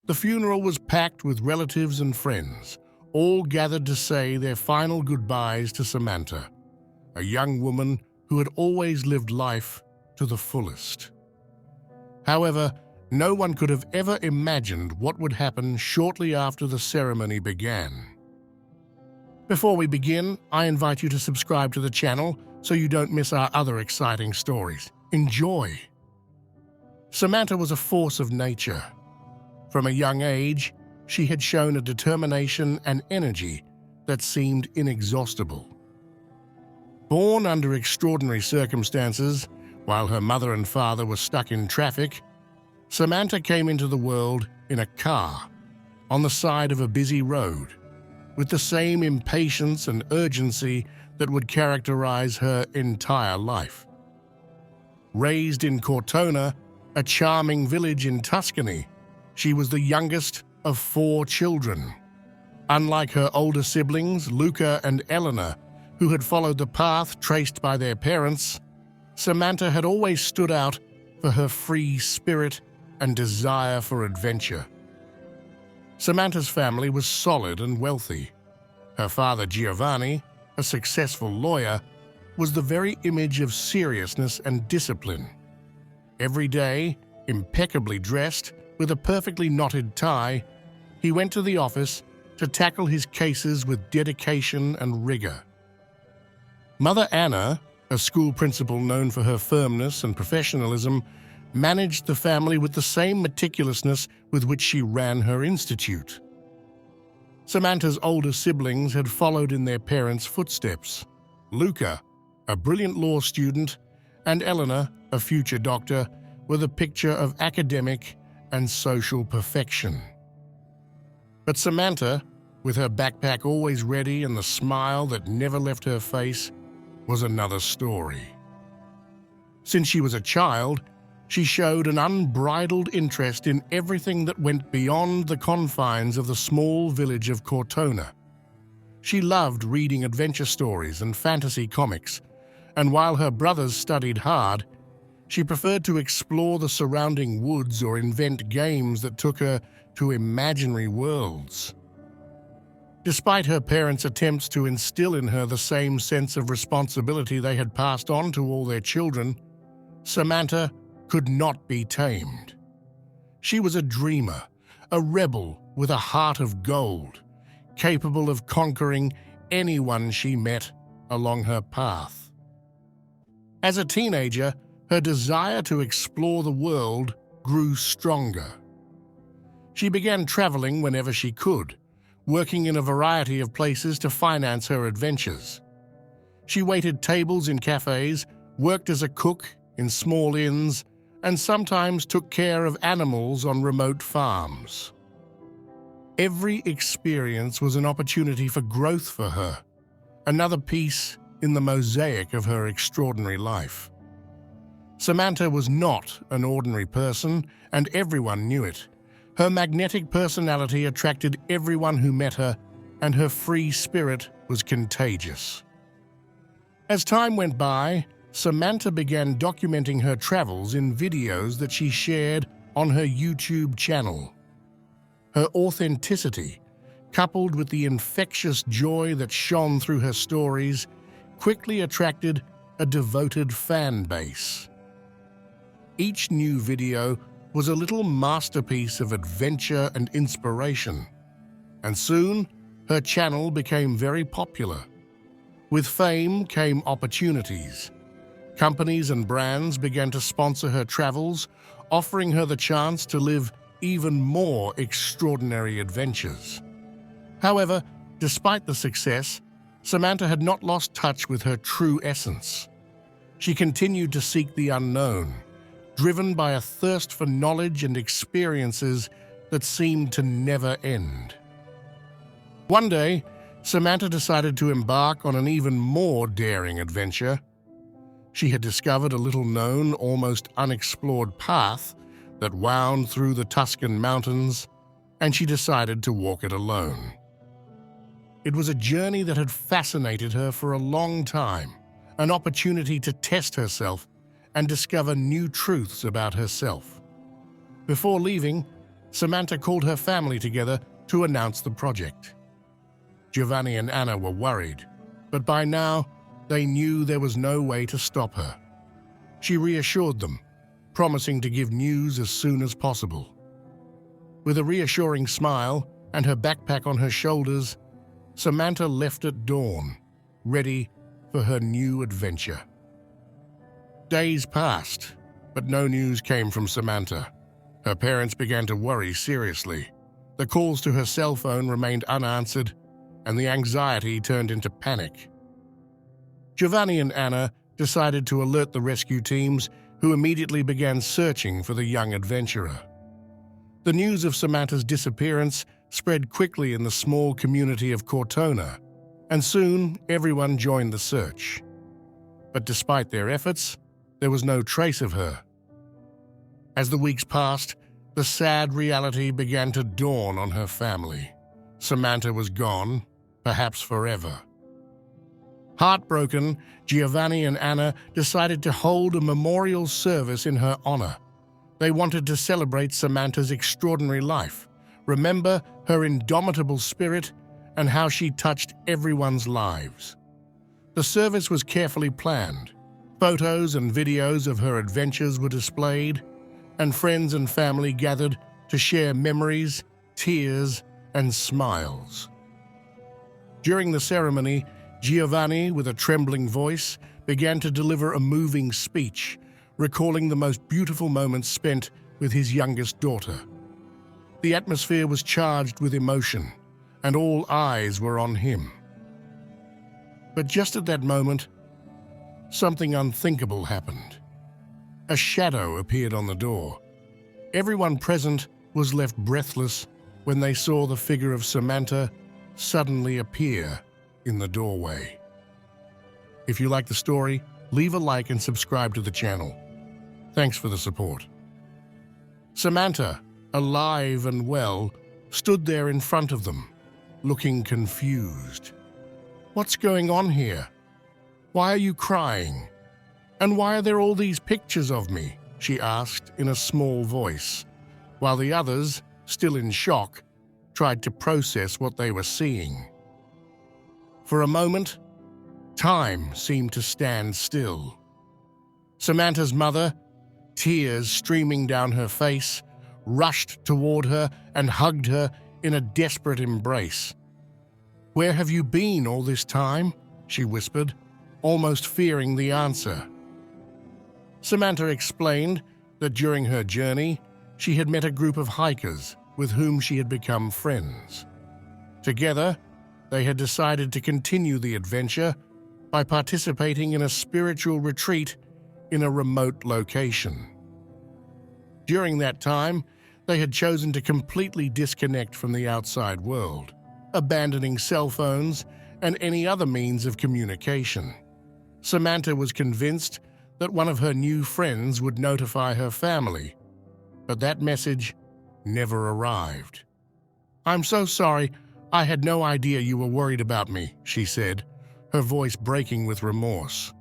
The funeral was packed with relatives and friends, all gathered to say their final goodbyes to Samantha, a young woman who had always lived life to the fullest. However, no one could have ever imagined what would happen shortly after the ceremony began. Before we begin, I invite you to subscribe to the channel so you don't miss our other exciting stories. Enjoy! Samantha was a force of nature. From a young age, she had shown a determination and energy that seemed inexhaustible. Born under extraordinary circumstances, while her mother and father were stuck in traffic, Samantha came into the world in a car, on the side of a busy road, with the same impatience and urgency that would characterize her entire life. Raised in Cortona, a charming village in Tuscany, she was the youngest of 4 children. Unlike her older siblings, Luca and Eleanor, who had followed the path traced by their parents, Samantha had always stood out for her free spirit and desire for adventure. Samantha's family was solid and wealthy. Her father, Giovanni, a successful lawyer, was the very image of seriousness and discipline. Every day, impeccably dressed, with a perfectly knotted tie, he went to the office to tackle his cases with dedication and rigor. Mother Anna, a school principal known for her firmness and professionalism, managed the family with the same meticulousness with which she ran her institute. Samantha's older siblings had followed in their parents' footsteps. Luca, a brilliant law student, and Eleanor, a future doctor, were the picture of academic and social perfection. But Samantha, with her backpack always ready and the smile that never left her face, was another story. Since she was a child, she showed an unbridled interest in everything that went beyond the confines of the small village of Cortona. She loved reading adventure stories and fantasy comics, and while her brothers studied hard, she preferred to explore the surrounding woods or invent games that took her to imaginary worlds. Despite her parents' attempts to instill in her the same sense of responsibility they had passed on to all their children, Samantha could not be tamed. She was a dreamer, a rebel with a heart of gold, capable of conquering anyone she met along her path. As a teenager, her desire to explore the world grew stronger. She began traveling whenever she could, working in a variety of places to finance her adventures. She waited tables in cafes, worked as a cook in small inns, and sometimes took care of animals on remote farms. Every experience was an opportunity for growth for her, another piece in the mosaic of her extraordinary life. Samantha was not an ordinary person, and everyone knew it. Her magnetic personality attracted everyone who met her, and her free spirit was contagious. As time went by, Samantha began documenting her travels in videos that she shared on her YouTube channel. Her authenticity, coupled with the infectious joy that shone through her stories, quickly attracted a devoted fan base. Each new video was a little masterpiece of adventure and inspiration, and soon her channel became very popular. With fame came opportunities. Companies and brands began to sponsor her travels, offering her the chance to live even more extraordinary adventures. However, despite the success, Samantha had not lost touch with her true essence. She continued to seek the unknown, driven by a thirst for knowledge and experiences that seemed to never end. One day, Samantha decided to embark on an even more daring adventure. She had discovered a little-known, almost unexplored path that wound through the Tuscan mountains, and she decided to walk it alone. It was a journey that had fascinated her for a long time, an opportunity to test herself and discover new truths about herself. Before leaving, Samantha called her family together to announce the project. Giovanni and Anna were worried, but by now they knew there was no way to stop her. She reassured them, promising to give news as soon as possible. With a reassuring smile and her backpack on her shoulders, Samantha left at dawn, ready for her new adventure. Days passed, but no news came from Samantha. Her parents began to worry seriously. The calls to her cell phone remained unanswered, and the anxiety turned into panic. Giovanni and Anna decided to alert the rescue teams, who immediately began searching for the young adventurer. The news of Samantha's disappearance spread quickly in the small community of Cortona, and soon everyone joined the search. But despite their efforts, there was no trace of her. As the weeks passed, the sad reality began to dawn on her family. Samantha was gone, perhaps forever. Heartbroken, Giovanni and Anna decided to hold a memorial service in her honor. They wanted to celebrate Samantha's extraordinary life, remember her indomitable spirit, and how she touched everyone's lives. The service was carefully planned. Photos and videos of her adventures were displayed, and friends and family gathered to share memories, tears, and smiles. During the ceremony, Giovanni, with a trembling voice, began to deliver a moving speech, recalling the most beautiful moments spent with his youngest daughter. The atmosphere was charged with emotion, and all eyes were on him. But just at that moment, something unthinkable happened. A shadow appeared on the door. Everyone present was left breathless when they saw the figure of Samantha suddenly appear in the doorway. If you like the story, leave a like and subscribe to the channel. Thanks for the support. Samantha, alive and well, stood there in front of them, looking confused. "What's going on here? Why are you crying? And why are there all these pictures of me?" she asked in a small voice, while the others, still in shock, tried to process what they were seeing. For a moment, time seemed to stand still. Samantha's mother, tears streaming down her face, rushed toward her and hugged her in a desperate embrace. "Where have you been all this time?" she whispered, almost fearing the answer. Samantha explained that during her journey, she had met a group of hikers with whom she had become friends. Together, they had decided to continue the adventure by participating in a spiritual retreat in a remote location. During that time, they had chosen to completely disconnect from the outside world, abandoning cell phones and any other means of communication. Samantha was convinced that one of her new friends would notify her family, but that message never arrived. "I'm so sorry. I had no idea you were worried about me," she said, her voice breaking with remorse.